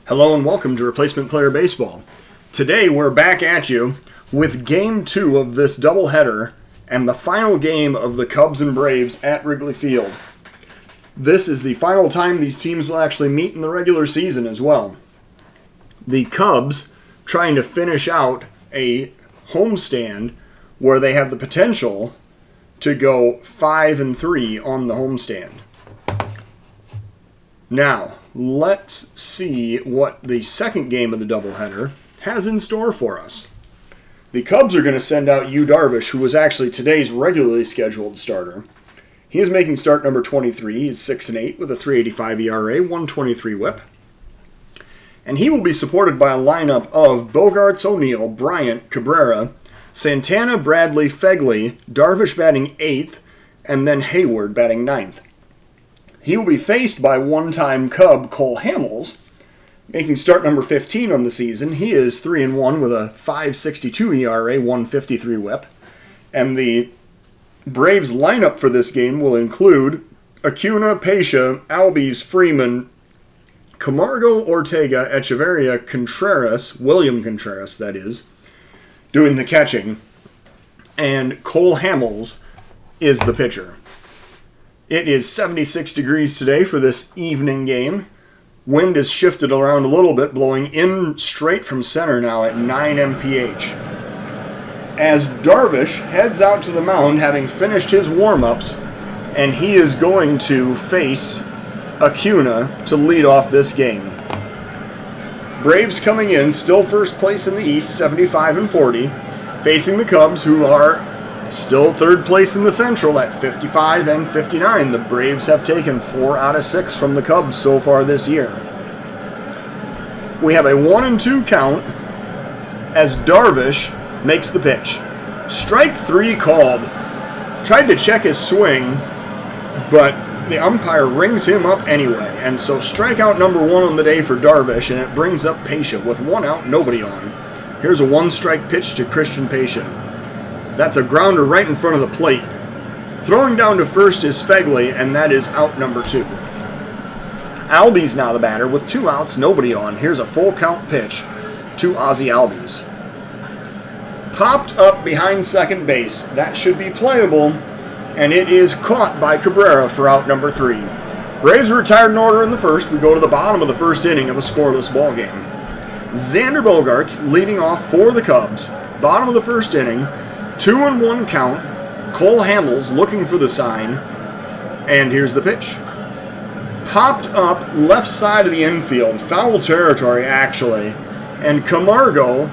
Hello and welcome to Replacement Player Baseball. Today we're back at you with Game 2 of this doubleheader and the final game of the Cubs and Braves at Wrigley Field. This is the final time these teams will actually meet in the regular season as well. The Cubs trying to finish out a homestand where they have the potential to go 5-3 on the homestand. Now, let's see what the second game of the doubleheader has in store for us. The Cubs are going to send out Yu Darvish, who was actually today's regularly scheduled starter. He is making start number 23. He's 6-8 with a 3.85 ERA, 123 WHIP. And he will be supported by a lineup of Bogaerts, O'Neill, Bryant, Cabrera, Santana, Bradley, Phegley, Darvish batting 8th, and then Hayward batting 9th. He will be faced by one-time Cub Cole Hamels, making start number 15 on the season. He is 3-1 with a 5.62 ERA, 153 WHIP. And the Braves lineup for this game will include Acuna, Pescia, Albies, Freeman, Camargo, Ortega, Echeverria, Contreras, William Contreras, that is, doing the catching. And Cole Hamels is the pitcher. It is 76 degrees today for this evening game. Wind is shifted around a little bit, blowing in straight from center now at 9 mph. As Darvish heads out to the mound, having finished his warm-ups, and he is going to face Acuna to lead off this game. Braves coming in, still first place in the East, 75-40, facing the Cubs, who are still third place in the Central at 55-59. The Braves have taken 4 out of 6 from the Cubs so far this year. We have a 1-2 count as Darvish makes the pitch. Strike 3 called. Tried to check his swing, but the umpire rings him up anyway. And so strikeout number 1 on the day for Darvish, and it brings up Pescia with 1 out, nobody on. Here's a 1-strike pitch to Christian Pescia. That's a grounder right in front of the plate. Throwing down to first is Phegley, and that is out number 2. Albies now the batter with 2 outs, nobody on. Here's a full count pitch to Ozzie Albies. Popped up behind second base. That should be playable, and it is caught by Cabrera for out number 3. Braves are retired in order in the first. We go to the bottom of the first inning of a scoreless ball game. Xander Bogaerts leading off for the Cubs. Bottom of the first inning. 2-1 count. Cole Hamels looking for the sign. And here's the pitch. Popped up left side of the infield. Foul territory, actually. And Camargo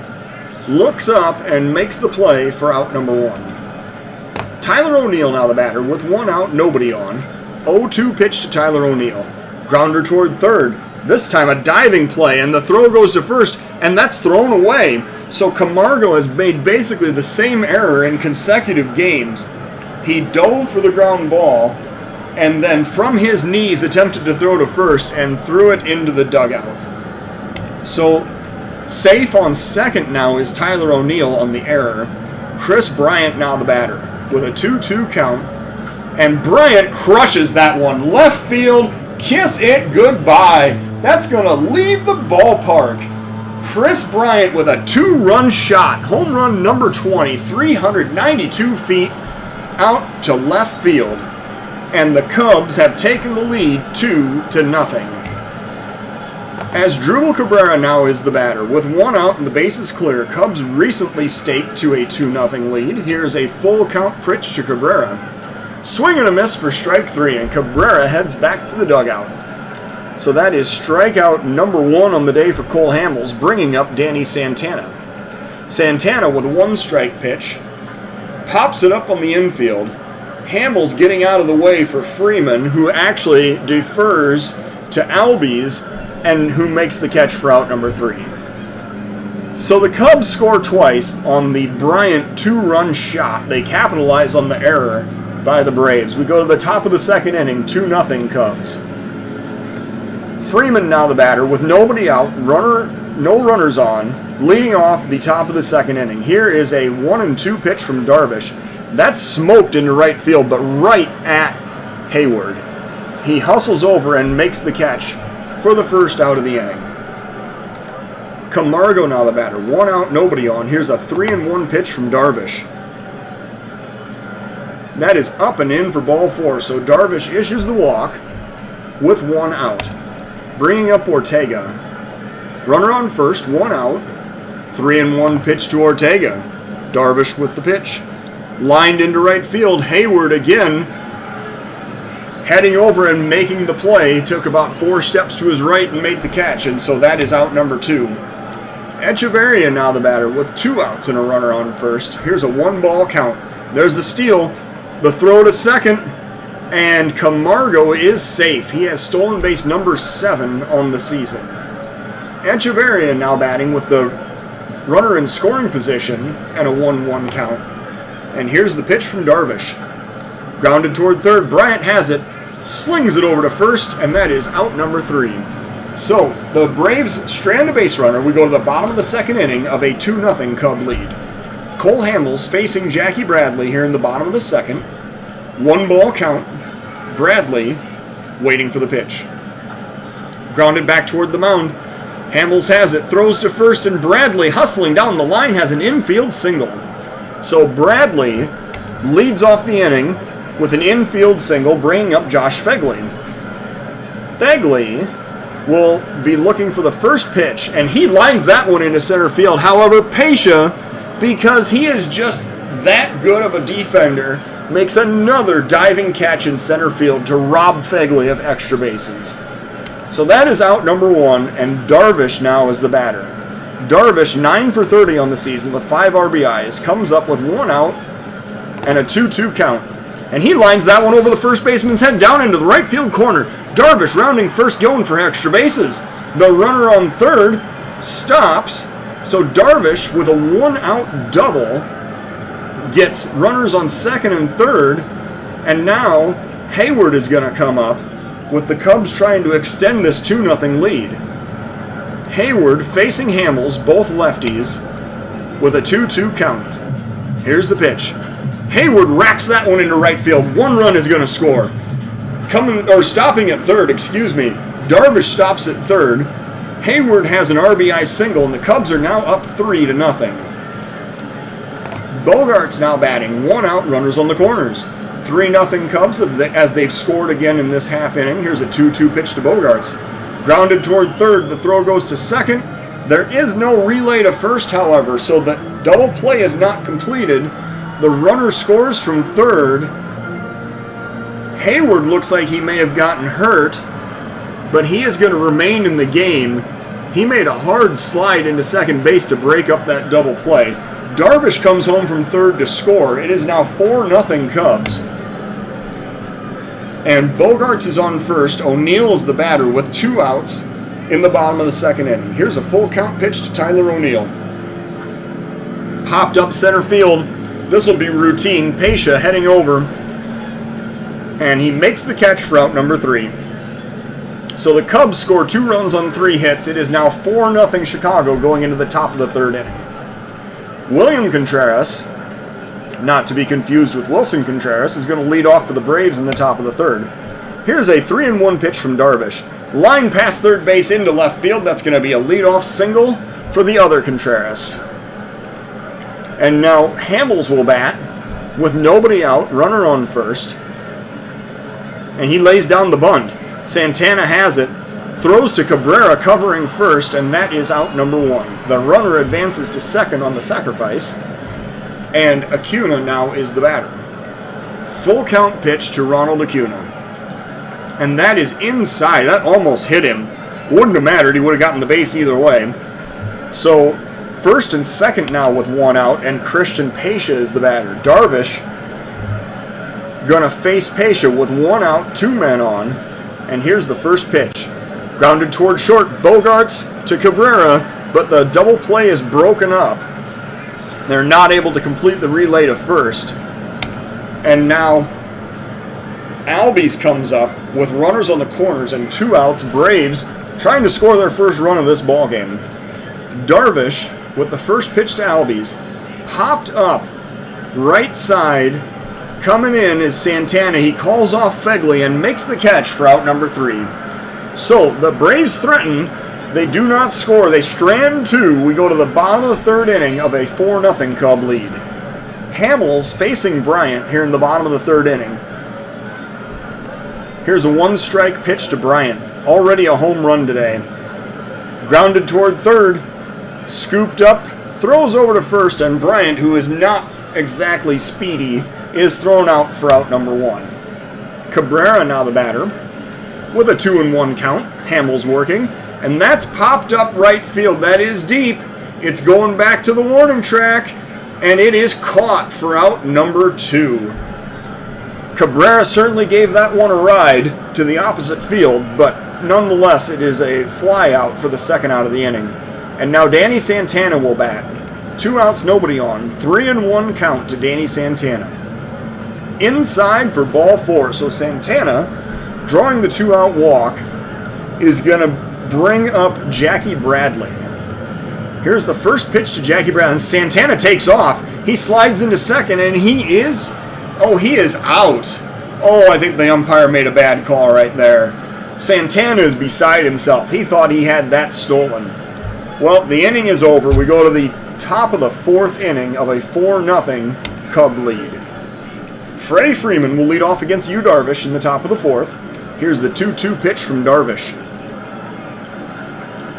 looks up and makes the play for out number 1. Tyler O'Neill now the batter with 1 out, nobody on. 0-2 pitch to Tyler O'Neill. Grounder toward third. This time a diving play, and the throw goes to first, and that's thrown away. So Camargo has made basically the same error in consecutive games. He dove for the ground ball, and then from his knees attempted to throw to first and threw it into the dugout. So safe on second now is Tyler O'Neill on the error. Chris Bryant now the batter with a 2-2 count. And Bryant crushes that one. Left field, kiss it goodbye. That's going to leave the ballpark. Chris Bryant with a 2-run shot. Home run number 20, 392 feet out to left field. And the Cubs have taken the lead 2-0. As Drupal Cabrera now is the batter. With 1 out and the bases clear, Cubs recently staked to a 2-0 lead. Here's a full count pitch to Cabrera. Swing and a miss for strike 3, and Cabrera heads back to the dugout. So that is strikeout number 1 on the day for Cole Hamels, bringing up Danny Santana. Santana with a 1-strike pitch. Pops it up on the infield. Hamels getting out of the way for Freeman, who actually defers to Albies, and who makes the catch for out number 3. So the Cubs score twice on the Bryant 2-run shot. They capitalize on the error by the Braves. We go to the top of the second inning, 2-0 Cubs. Freeman now the batter with nobody out, no runners on, leading off the top of the second inning. Here is a 1-2 pitch from Darvish. That's smoked into right field, but right at Hayward. He hustles over and makes the catch for the first out of the inning. Camargo now the batter. 1 out, nobody on. Here's a 3-1 pitch from Darvish. That is up and in for ball 4. So Darvish issues the walk with 1 out. Bringing up Ortega. Runner on first, 1 out. 3-1 pitch to Ortega. Darvish with the pitch. Lined into right field. Hayward again heading over and making the play. Took about 4 steps to his right and made the catch. And so that is out number 2. Echeverria now the batter with 2 outs and a runner on first. Here's a 1-ball count. There's the steal. The throw to second. And Camargo is safe. He has stolen base number 7 on the season. Echeverria now batting with the runner in scoring position and a 1-1 count. And here's the pitch from Darvish. Grounded toward third. Bryant has it. Slings it over to first, and that is out number 3. So, the Braves strand a base runner. We go to the bottom of the second inning of a 2-0 Cub lead. Cole Hamels facing Jackie Bradley here in the bottom of the second. 1-ball count. Bradley waiting for the pitch. Grounded back toward the mound. Hamels has it, throws to first, and Bradley, hustling down the line, has an infield single. So Bradley leads off the inning with an infield single, bringing up Josh Phegley. Phegley will be looking for the first pitch, and he lines that one into center field. However, Pescia, because he is just that good of a defender, makes another diving catch in center field to rob Phegley of extra bases. So that is out number 1, and Darvish now is the batter. Darvish, 9 for 30 on the season with 5 RBIs, comes up with 1 out and a 2-2 count. And he lines that one over the first baseman's head down into the right field corner. Darvish rounding first, going for extra bases. The runner on third stops, so Darvish with a 1-out double gets runners on second and third, and now Hayward is going to come up with the Cubs trying to extend this 2-0 lead. Hayward facing Hamels, both lefties, with a 2-2 count. Here's the pitch. Hayward wraps that one into right field. 1 run is going to score. Stopping at third, Darvish stops at third. Hayward has an RBI single, and the Cubs are now up 3-0. Bogarts now batting. 1 out, runners on the corners. 3-0 Cubs as they've scored again in this half inning. Here's a 2-2 pitch to Bogarts. Grounded toward third. The throw goes to second. There is no relay to first, however, so the double play is not completed. The runner scores from third. Hayward looks like he may have gotten hurt, but he is going to remain in the game. He made a hard slide into second base to break up that double play. Darvish comes home from third to score. It is now 4-0 Cubs. And Bogarts is on first. O'Neill is the batter with 2 outs in the bottom of the second inning. Here's a full count pitch to Tyler O'Neill. Popped up center field. This will be routine. Pescia heading over. And he makes the catch for out number 3. So the Cubs score 2 runs on 3 hits. It is now 4-0 Chicago going into the top of the third inning. William Contreras, not to be confused with Wilson Contreras, is going to lead off for the Braves in the top of the third. Here's a 3-1 pitch from Darvish. Line past third base into left field. That's going to be a leadoff single for the other Contreras. And now Hamels will bat with nobody out, runner on first. And he lays down the bunt. Santana has it, throws to Cabrera covering first, and that is out number 1. The runner advances to second on the sacrifice, and Acuna now is the batter. Full count pitch to Ronald Acuna. And that is inside. That almost hit him. Wouldn't have mattered. He would have gotten the base either way. So first and second now with 1 out, and Christian Pescia is the batter. Darvish going to face Pescia with 1 out, 2 men on. And here's the first pitch. Grounded toward short. Bogarts to Cabrera, but the double play is broken up. They're not able to complete the relay to first. And now Albies comes up with runners on the corners and 2 outs. Braves trying to score their first run of this ballgame. Darvish with the first pitch to Albies. Popped up right side. Coming in is Santana. He calls off Phegley and makes the catch for out number 3. So the Braves threaten They do not score. They strand two. We go to the bottom of the third inning of a 4-0 Cub lead. Hamels facing Bryant here in the bottom of the third inning. Here's a one-strike pitch to Bryant. Already a home run today. Grounded toward third. Scooped up. Throws over to first. And Bryant, who is not exactly speedy, is thrown out for out number one. Cabrera now the batter. With a 2-1 count. Hamels working. And that's popped up right field. That is deep. It's going back to the warning track. And it is caught for out number two. Cabrera certainly gave that one a ride to the opposite field, but nonetheless it is a fly out for the second out of the inning. And now Danny Santana will bat. 2 outs, nobody on. 3-1 count to Danny Santana. Inside for ball 4. So Santana, drawing the 2-out walk, is going to bring up Jackie Bradley. Here's the first pitch to Jackie Bradley. And Santana takes off. He slides into second, and he is out. Oh, I think the umpire made a bad call right there. Santana is beside himself. He thought he had that stolen. Well, the inning is over. We go to the top of the 4th inning of a 4-0 Cub lead. Freddie Freeman will lead off against Yu Darvish in the top of the 4th. Here's the 2-2 pitch from Darvish.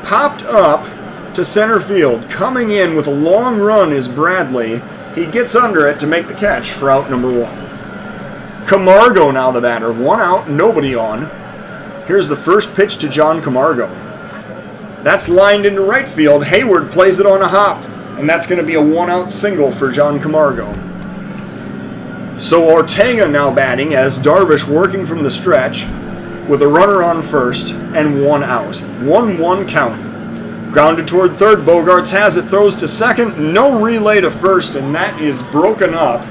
Popped up to center field. Coming in with a long run is Bradley. He gets under it to make the catch for out number 1. Camargo now the batter. 1 out, nobody on. Here's the first pitch to John Camargo. That's lined into right field. Hayward plays it on a hop, and that's going to be a 1-out single for John Camargo. So Ortega now batting as Darvish working from the stretch with a runner on first and 1 out. 1-1 count. Grounded toward third. Bogarts has it. Throws to second. No relay to first, and that is broken up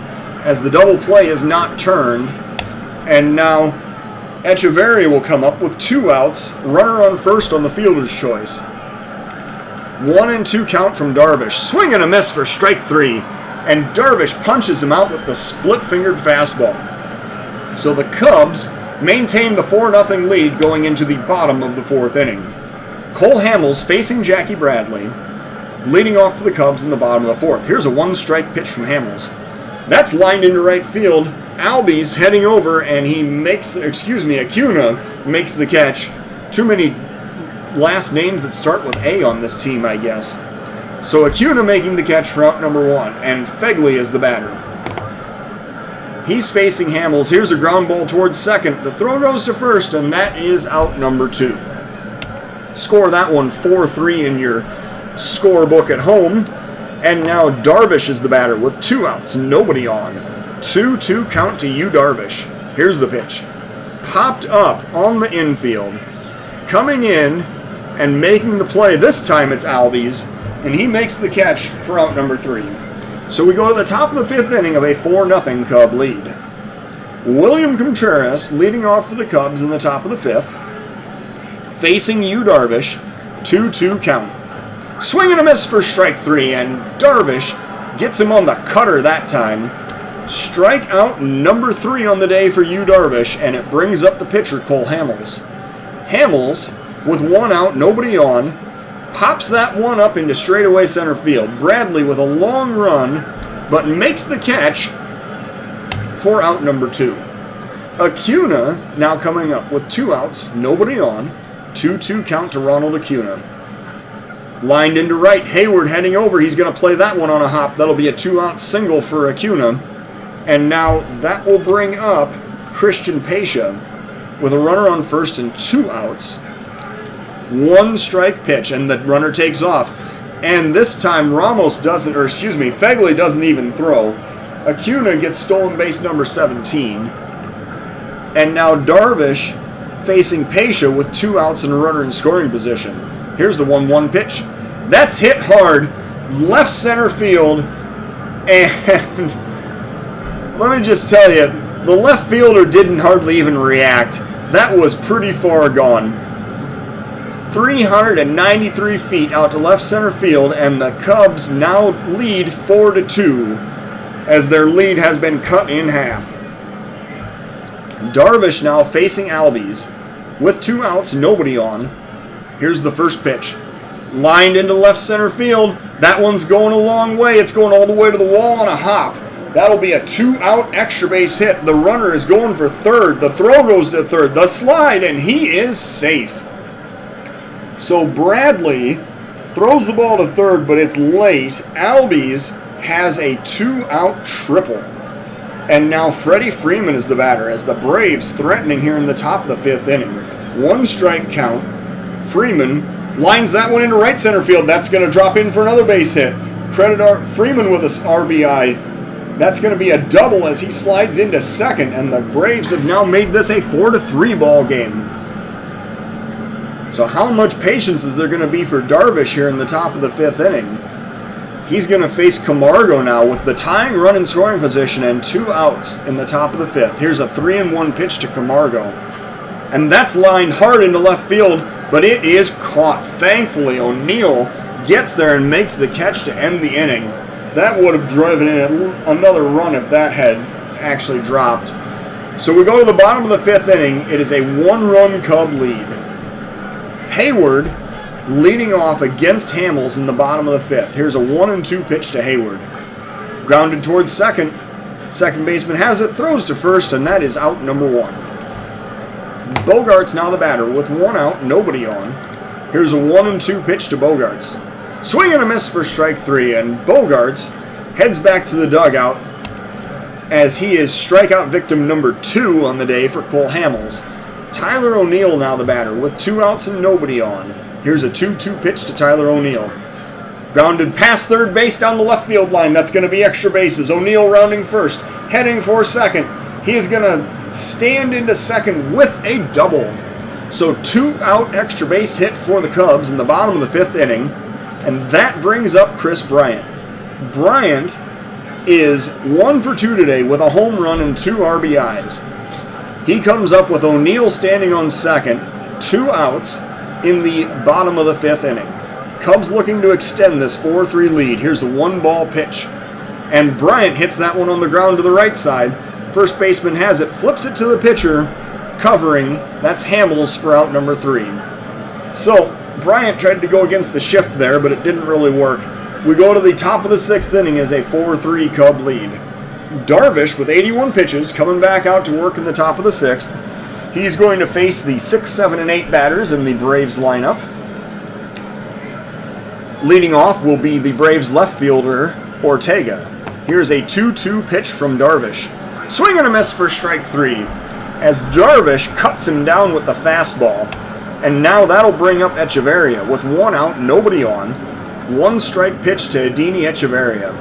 as the double play is not turned. And now Echeverria will come up with 2 outs. Runner on first on the fielder's choice. 1-2 count from Darvish. Swing and a miss for strike 3. And Darvish punches him out with the split-fingered fastball. So the Cubs maintain the 4-0 lead going into the bottom of the 4th inning. Cole Hamels facing Jackie Bradley, leading off for the Cubs in the bottom of the 4th. Here's a 1-strike pitch from Hamels. That's lined into right field. Albies heading over, and Acuna makes the catch. Too many last names that start with A on this team, I guess. So Acuna making the catch for out number 1, and Fegley is the batter. He's facing Hamels. Here's a ground ball towards second. The throw goes to first, and that is out number 2. Score that one 4-3 in your scorebook at home. And now Darvish is the batter with 2 outs, nobody on. 2-2 count to Yu Darvish. Here's the pitch. Popped up on the infield. Coming in and making the play. This time it's Albies, and he makes the catch for out number 3. So we go to the top of the 5th inning of a 4-0 Cub lead. William Contreras leading off for the Cubs in the top of the 5th. Facing Yu Darvish, 2-2 count. Swing and a miss for strike 3, and Darvish gets him on the cutter that time. Strikeout number 3 on the day for Yu Darvish, and it brings up the pitcher, Cole Hamels. Hamels, with 1 out, nobody on, pops that one up into straightaway center field. Bradley with a long run, but makes the catch for out number 2. Acuna now coming up with 2 outs, nobody on. 2-2 count to Ronald Acuna. Lined into right, Hayward heading over. He's going to play that one on a hop. That'll be a 2-out single for Acuna. And now that will bring up Christian Pacia with a runner on first and 2 outs. 1-strike pitch, and the runner takes off. And this time Fegley doesn't even throw. Acuna gets stolen base number 17. And now Darvish facing Pacia with 2 outs and a runner in scoring position. Here's the 1-1 pitch. That's hit hard, left center field, and let me just tell you, the left fielder didn't hardly even react. That was pretty far gone. 393 feet out to left center field, and the Cubs now lead 4-2 as their lead has been cut in half. Darvish now facing Albies with 2 outs, nobody on. Here's the first pitch. Lined into left center field. That one's going a long way. It's going all the way to the wall on a hop. That'll be a 2-out extra base hit. The runner is going for third. The throw goes to third. The slide, and he is safe. So Bradley throws the ball to third, but it's late. Albies has a 2-out triple. And now Freddie Freeman is the batter as the Braves threatening here in the top of the 5th inning. 1 strike count. Freeman lines that one into right center field. That's going to drop in for another base hit. Credit Freeman with an RBI. That's going to be a double as he slides into second, and the Braves have now made this a 4-3 ball game. So how much patience is there going to be for Darvish here in the top of the 5th inning? He's going to face Camargo now with the tying run in scoring position and 2 outs in the top of the 5th. Here's a 3-1 pitch to Camargo. And that's lined hard into left field, but it is caught. Thankfully, O'Neill gets there and makes the catch to end the inning. That would have driven in another run if that had actually dropped. So we go to the bottom of the 5th inning. It is a 1-run Cub lead. Hayward leading off against Hamels in the bottom of the 5th. Here's a 1-2 pitch to Hayward. Grounded towards second. Second baseman has it, throws to first, and that is out number 1. Bogarts now the batter with 1 out, nobody on. Here's a 1-2 pitch to Bogarts. Swing and a miss for strike 3, and Bogarts heads back to the dugout as he is strikeout victim number 2 on the day for Cole Hamels. Tyler O'Neill now the batter with 2 outs and nobody on. Here's a 2-2 pitch to Tyler O'Neill. Grounded past third base down the left field line. That's going to be extra bases. O'Neill rounding first, heading for second. He is going to stand into second with a double. So 2-out extra base hit for the Cubs in the bottom of the 5th inning. And that brings up Chris Bryant. Bryant is 1 for 2 today with a home run and 2 RBIs. He comes up with O'Neill standing on second, 2 outs in the bottom of the 5th inning. Cubs looking to extend this 4-3 lead. Here's the 1-ball pitch. And Bryant hits that one on the ground to the right side. First baseman has it, flips it to the pitcher, covering. That's Hamels for out number 3. So Bryant tried to go against the shift there, but it didn't really work. We go to the top of the 6th inning as a 4-3 Cub lead. Darvish with 81 pitches coming back out to work in the top of the 6th. He's going to face the 6, 7, and 8 batters in the Braves lineup. Leading off will be the Braves left fielder, Ortega. Here's a 2-2 pitch from Darvish. Swing and a miss for strike 3 as Darvish cuts him down with the fastball. And now that'll bring up Echeverria with 1 out, nobody on. 1 strike pitch to Adeiny Echeverria.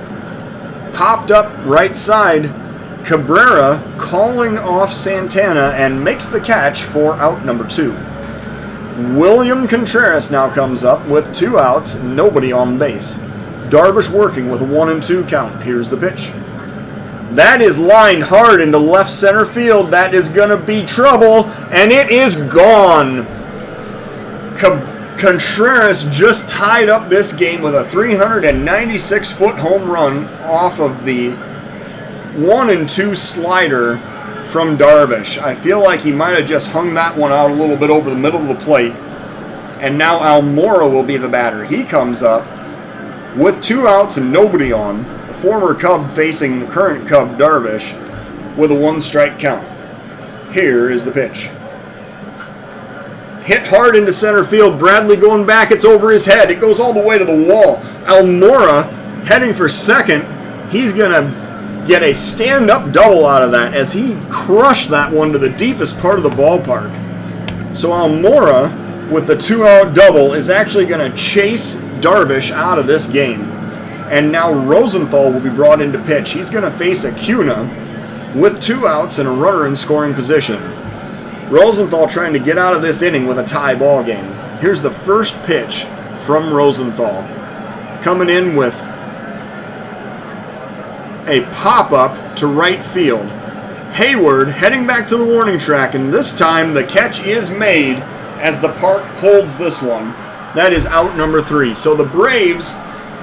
Popped up right side. Cabrera calling off Santana and makes the catch for out number 2. William Contreras now comes up with 2 outs, nobody on base. Darvish working with a 1-2 count. Here's the pitch. That is lined hard into left center field. That is going to be trouble, and it is gone. Contreras just tied up this game with a 396-foot home run off of the 1-2 slider from Darvish. I feel like he might have just hung that one out a little bit over the middle of the plate. And now Almora will be the batter. He comes up with 2 outs and nobody on. The former Cub facing the current Cub, Darvish, with a 1-strike count. Here is the pitch. Hit hard into center field. Bradley going back. It's over his head. It goes all the way to the wall. Almora heading for second. He's going to get a stand-up double out of that as he crushed that one to the deepest part of the ballpark. So Almora, with the 2-out double, is actually going to chase Darvish out of this game. And now Rosenthal will be brought into pitch. He's going to face Acuna with 2 outs and a runner in scoring position. Rosenthal trying to get out of this inning with a tie ball game. Here's the first pitch from Rosenthal. Coming in with a pop-up to right field. Hayward heading back to the warning track, and this time the catch is made as the park holds this one. That is out number 3. So the Braves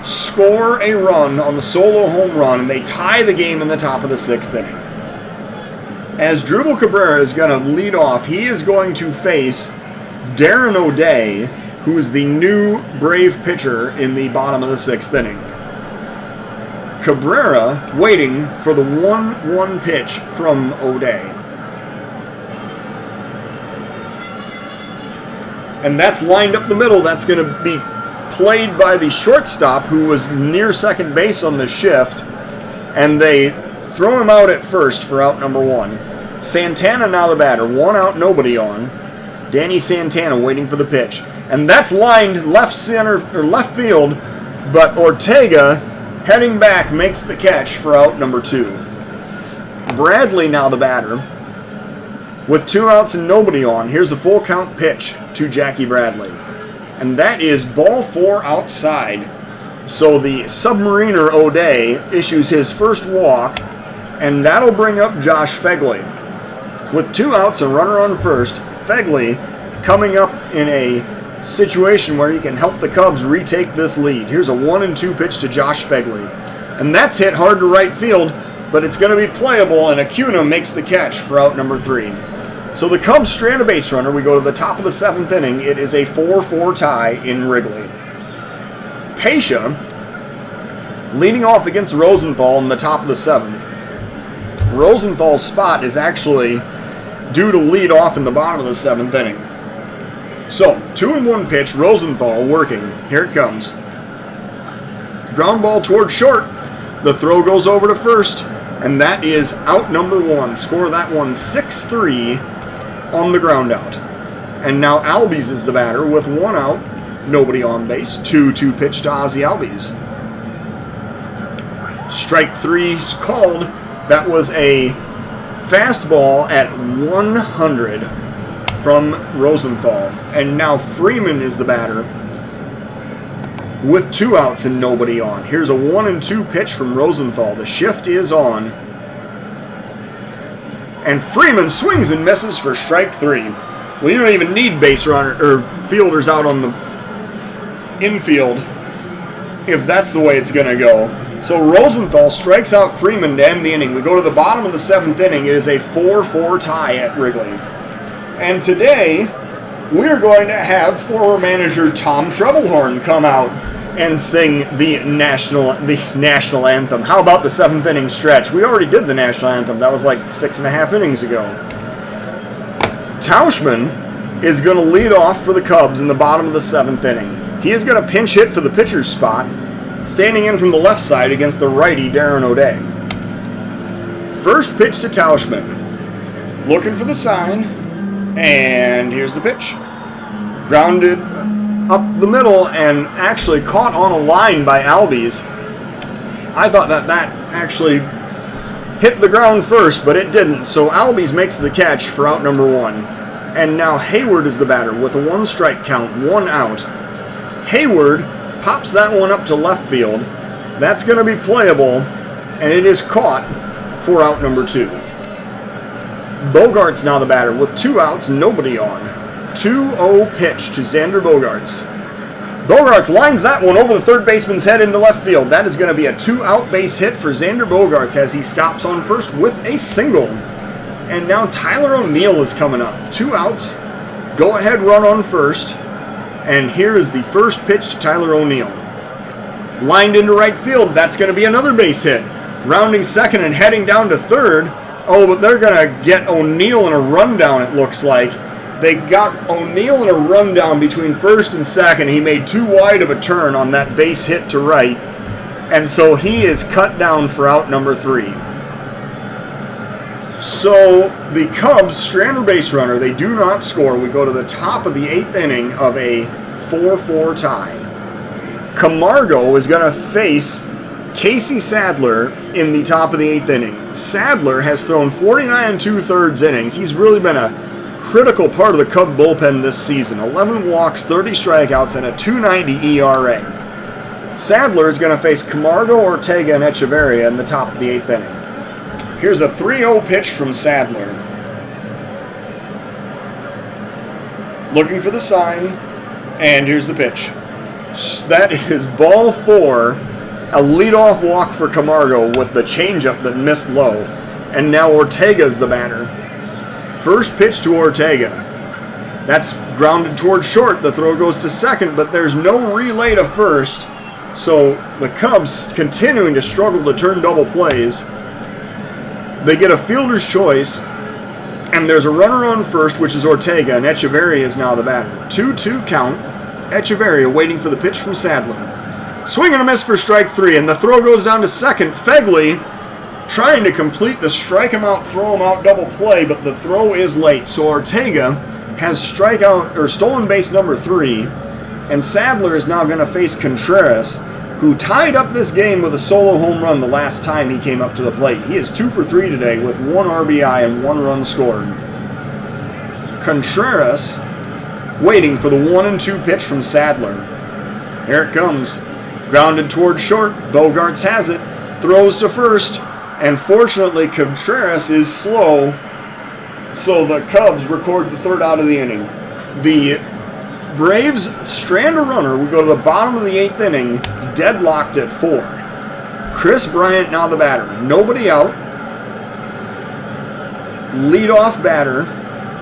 score a run on the solo home run, and they tie the game in the top of the 6th inning. As Drupal Cabrera is going to lead off, he is going to face Darren O'Day, who is the new Brave pitcher in the bottom of the 6th inning. Cabrera waiting for the 1-1 pitch from O'Day. And that's lined up the middle. That's going to be played by the shortstop, who was near second base on the shift. And they throw him out at first for out number 1. Santana now the batter. 1 out, nobody on. Danny Santana waiting for the pitch. And that's lined left center or left field, but Ortega heading back makes the catch for out number 2. Bradley now the batter. With 2 outs and nobody on, here's a full count pitch to Jackie Bradley. And that is ball 4 outside. So the Submariner O'Day issues his first walk, and that'll bring up Josh Phegley. With 2 outs and runner on first, Phegley coming up in a situation where he can help the Cubs retake this lead. Here's a 1-2 pitch to Josh Phegley. And that's hit hard to right field, but it's going to be playable, and Acuna makes the catch for out number 3. So the Cubs strand a base runner. We go to the top of the 7th inning. It is a 4-4 tie in Wrigley. Pescia leading off against Rosenthal in the top of the 7th. Rosenthal's spot is actually due to lead off in the bottom of the 7th inning. So, 2-1 pitch, Rosenthal working. Here it comes. Ground ball toward short. The throw goes over to first, and that is out number 1. Score that one 6-3 on the ground out. And now Albies is the batter with 1 out, nobody on base. 2-2 pitch to Ozzie Albies. Strike 3's called. That was a fastball at 100 from Rosenthal. And now Freeman is the batter with 2 outs and nobody on. Here's a 1-2 pitch from Rosenthal. The shift is on. And Freeman swings and misses for strike 3. Well, you don't even need base runner or fielders out on the infield if that's the way it's going to go. So Rosenthal strikes out Freeman to end the inning. We go to the bottom of the 7th inning. It is a 4-4 tie at Wrigley. And today, we're going to have former manager Tom Trebelhorn come out and sing the national anthem. How about the 7th inning stretch? We already did the national anthem. That was like 6.5 innings ago. Tauschman is going to lead off for the Cubs in the bottom of the 7th inning. He is going to pinch hit for the pitcher's spot, standing in from the left side against the righty Darren O'Day. First pitch to Tauschman. Looking for the sign, and here's the pitch. Grounded up the middle and actually caught on a line by Albies. I thought that actually hit the ground first, but it didn't. So Albies makes the catch for out number 1. And now Hayward is the batter with a 1 strike count, 1 out. Hayward pops that one up to left field. That's going to be playable, and it is caught for out number 2. Bogarts now the batter with 2 outs, nobody on. 2-0 pitch to Xander Bogaerts. Bogaerts lines that one over the third baseman's head into left field. That is going to be a 2-out base hit for Xander Bogaerts as he stops on first with a single. And now Tyler O'Neill is coming up. 2 outs, go-ahead run on first. And here is the first pitch to Tyler O'Neill. Lined into right field. That's going to be another base hit. Rounding second and heading down to third. Oh, but they're going to get O'Neill in a rundown, it looks like. They got O'Neill in a rundown between first and second. He made too wide of a turn on that base hit to right. And so he is cut down for out number 3. So the Cubs strand a base runner. They do not score. We go to the top of the 8th inning of a 4-4 tie. Camargo is going to face Casey Sadler in the top of the 8th inning. Sadler has thrown 49 2/3 innings. He's really been a critical part of the Cub bullpen this season. 11 walks, 30 strikeouts, and a 2.90 ERA. Sadler is going to face Camargo, Ortega, and Echeverria in the top of the 8th inning. Here's a 3-0 pitch from Sadler. Looking for the sign, and here's the pitch. That is ball 4. A leadoff walk for Camargo with the changeup that missed low. And now Ortega's the batter. First pitch to Ortega. That's Grounded towards short. The throw goes to second, but there's no relay to first. So the Cubs continuing to struggle to turn double plays. They get a fielder's choice, and there's a runner on first, which is Ortega, and Echeverria is now the batter. 2-2 count. Echeverria waiting for the pitch from Sadler. Swing and a miss for strike three, and the throw goes down to second. Fegley trying to complete the strike him out, throw him out double play, but the throw is late. So Ortega has strikeout or stolen base number 3, and Sadler is now going to face Contreras, who tied up this game with a solo home run the last time he came up to the plate. He is 2 for 3 today with 1 RBI and 1 run scored. Contreras waiting for the 1-2 pitch from Sadler. Here it comes. Grounded towards short. Bogarts has it. Throws to first. And fortunately, Contreras is slow. So the Cubs record the 3rd out of the inning. The Braves strand a runner. We go to the bottom of the 8th inning. Deadlocked at 4. Chris Bryant now the batter. Nobody out. Leadoff batter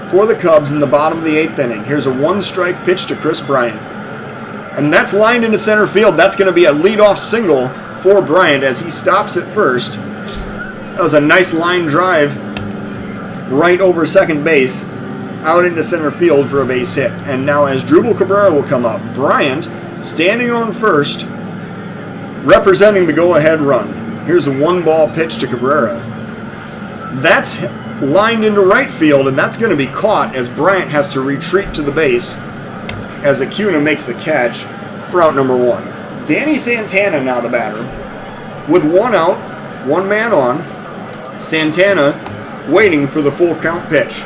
for the Cubs in the bottom of the 8th inning. Here's a 1-strike pitch to Chris Bryant. And that's lined into center field. That's going to be a leadoff single for Bryant as he stops at first. That was a nice line drive right over second base, out into center field for a base hit. And now Asdrubal Cabrera will come up. Bryant standing on first, representing the go-ahead run. Here's a 1-ball pitch to Cabrera. That's lined into right field, and that's going to be caught as Bryant has to retreat to the base as Acuna makes the catch for out number 1. Danny Santana now the batter. With 1 out, 1 man on. Santana waiting for the full count pitch.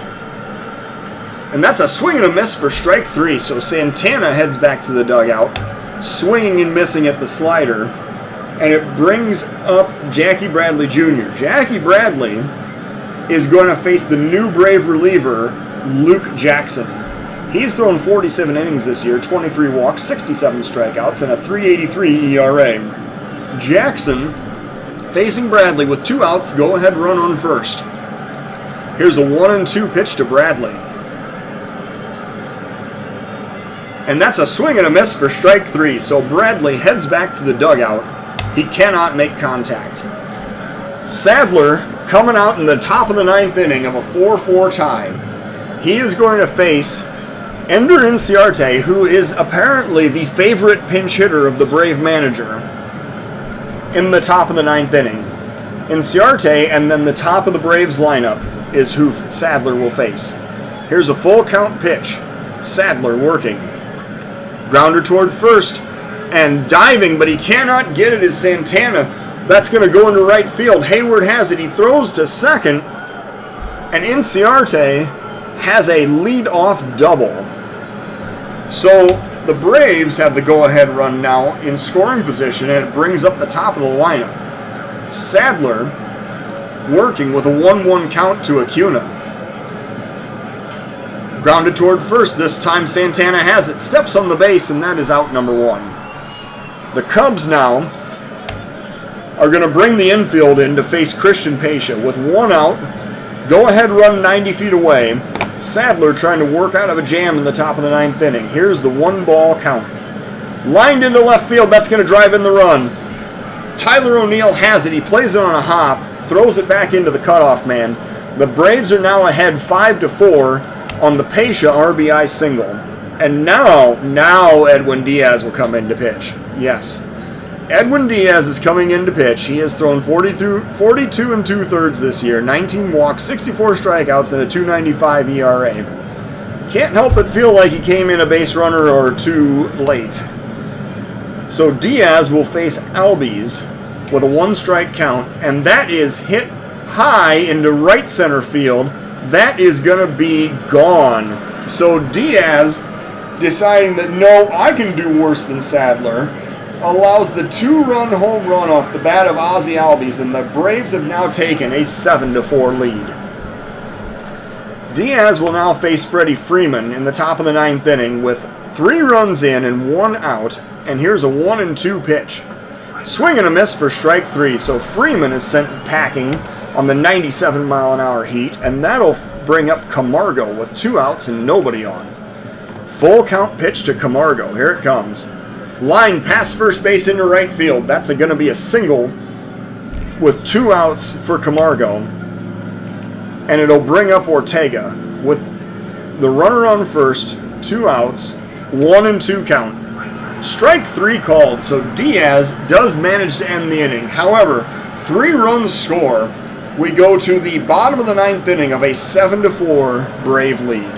And that's a swing and a miss for strike 3. So Santana heads back to the dugout, swinging and missing at the slider. And it brings up Jackie Bradley Jr. Jackie Bradley is going to face the new Brave reliever, Luke Jackson. He's thrown 47 innings this year, 23 walks, 67 strikeouts, and a 3.83 ERA. Jackson facing Bradley with 2 outs, go-ahead run on first. Here's a 1-2 pitch to Bradley. And that's a swing and a miss for strike 3, so Bradley heads back to the dugout. He cannot make contact. Sadler coming out in the top of the 9th inning of a 4-4 tie. He is going to face Ender Inciarte, who is apparently the favorite pinch hitter of the Brave manager, in the top of the 9th inning. Inciarte, and then the top of the Braves lineup is who Sadler will face. Here's a full count pitch. Sadler working. Grounder toward first, and diving, but he cannot get it as Santana. That's going to go into right field. Hayward has it. He throws to second, and Inciarte has a lead-off double. So the Braves have the go-ahead run now in scoring position, and it brings up the top of the lineup. Sadler working with a 1-1 count to Acuna. Grounded toward first. This time Santana has it. Steps on the base, and that is out number 1. The Cubs now are going to bring the infield in to face Christian Pescia. With 1 out, go-ahead run 90 feet away. Sadler trying to work out of a jam in the top of the 9th inning. Here's the 1-ball count. Lined into left field. That's going to drive in the run. Tyler O'Neill has it. He plays it on a hop. Throws it back into the cutoff man. The Braves are now ahead 5-4 on the Pescia RBI single. And now Edwin Diaz will come in to pitch. Yes. Edwin Diaz is coming in to pitch. He has thrown 42 2/3 this year, 19 walks, 64 strikeouts, and a 2.95 ERA. Can't help but feel like he came in a base runner or 2 late. So Diaz will face Albies with a 1-strike count, and that is hit high into right center field. That is going to be gone. So Diaz, deciding that no, I can do worse than Sadler, allows the 2-run home run off the bat of Ozzie Albies, and the Braves have now taken a 7-4 lead. Diaz will now face Freddie Freeman in the top of the 9th inning with 3 runs in and 1 out, and here's a 1-2 pitch. Swing and a miss for strike 3, so Freeman is sent packing on the 97-mile-an-hour heat, and that'll bring up Camargo with 2 outs and nobody on. Full count pitch to Camargo. Here it comes. Line past first base into right field. That's going to be a single with 2 outs for Camargo. And it'll bring up Ortega with the runner on first, 2 outs, 1-2 count. Strike 3 called, so Diaz does manage to end the inning. However, 3 runs score. We go to the bottom of the 9th inning of a 7-4 Brave lead.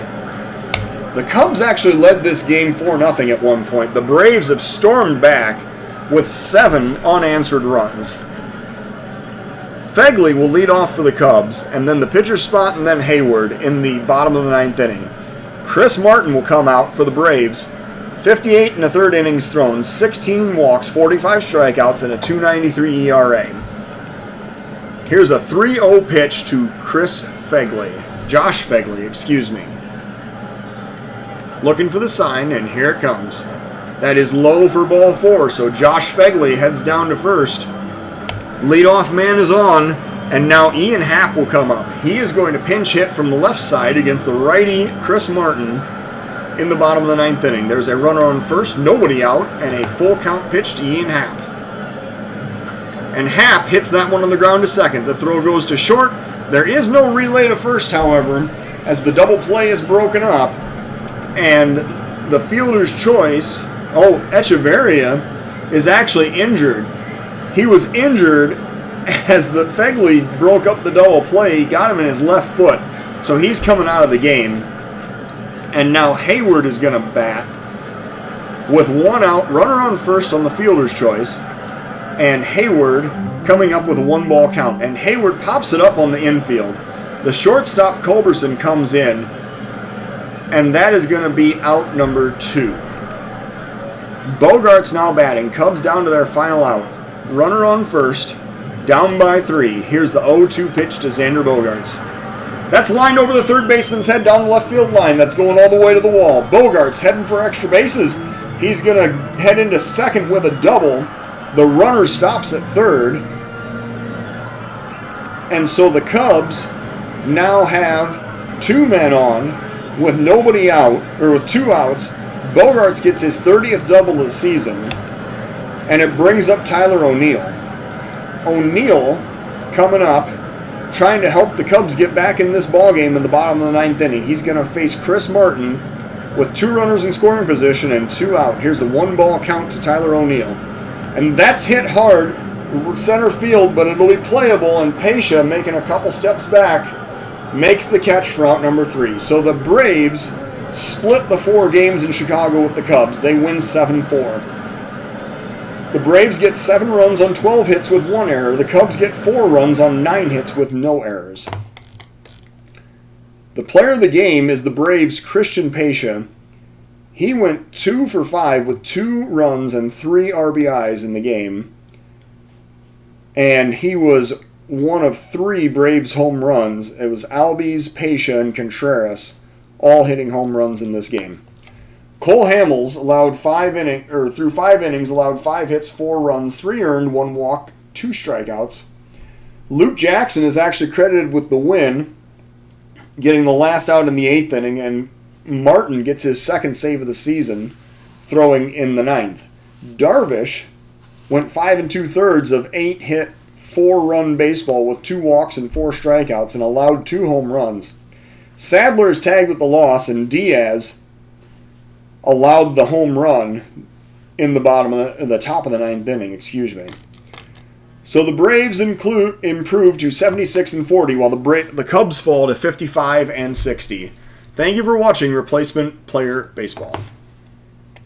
The Cubs actually led this game 4-0 at one point. The Braves have stormed back with 7 unanswered runs. Phegley will lead off for the Cubs, and then the pitcher spot, and then Hayward in the bottom of the 9th inning. Chris Martin will come out for the Braves. 58 1/3 innings thrown, 16 walks, 45 strikeouts, and a 2.93 ERA. Here's a 3-0 pitch to Josh Phegley, excuse me. Looking for the sign, and here it comes. That is low for ball 4, so Josh Phegley heads down to first. Leadoff man is on, and now Ian Happ will come up. He is going to pinch hit from the left side against the righty Chris Martin in the bottom of the 9th inning. There's a runner on first, nobody out, and a full count pitch to Ian Happ. And Happ hits that one on the ground to second. The throw goes to short. There is no relay to first, however, as the double play is broken up. And the fielder's choice, Echeverria, is actually injured. He was injured as the Phegley broke up the double play. He got him in his left foot. So he's coming out of the game. And now Hayward is going to bat with 1 out, runner on first on the fielder's choice. And Hayward coming up with a 1-ball count. And Hayward pops it up on the infield. The shortstop Culberson comes in. And that is going to be out number 2. Bogart's now batting. Cubs down to their final out. Runner on first. Down by 3. Here's the 0-2 pitch to Xander Bogaerts. That's lined over the third baseman's head down the left field line. That's going all the way to the wall. Bogart's heading for extra bases. He's going to head into second with a double. The runner stops at third. And so the Cubs now have 2 men on with nobody out, or with 2 outs. Bogarts gets his 30th double of the season, and it brings up Tyler O'Neill. O'Neill coming up, trying to help the Cubs get back in this ballgame in the bottom of the 9th inning. He's going to face Chris Martin with 2 runners in scoring position and 2 out. Here's the 1-ball count to Tyler O'Neill. And that's hit hard, center field, but it'll be playable, and Pesha, making a couple steps back, makes the catch for out number 3. So the Braves split the 4 games in Chicago with the Cubs. They win 7-4. The Braves get 7 runs on 12 hits with 1 error. The Cubs get 4 runs on 9 hits with no errors. The player of the game is the Braves' Christian Pesha. He went 2 for 5 with 2 runs and 3 RBIs in the game. And he was one of 3 Braves home runs. It was Albies, Pesha, and Contreras all hitting home runs in this game. Cole Hamels through 5 innings, allowed 5 hits, 4 runs, 3 earned, 1 walk, 2 strikeouts. Luke Jackson is actually credited with the win, getting the last out in the 8th inning, and Martin gets his 2nd save of the season, throwing in the 9th. Darvish went 5 2/3 of 8-hit, 4-run baseball with 2 walks and 4 strikeouts and allowed 2 home runs. Sadler is tagged with the loss, and Diaz allowed the home run in the top of the 9th inning, So the Braves improved to 76-40, while the Cubs fall to 55-60. Thank you for watching Replacement Player Baseball.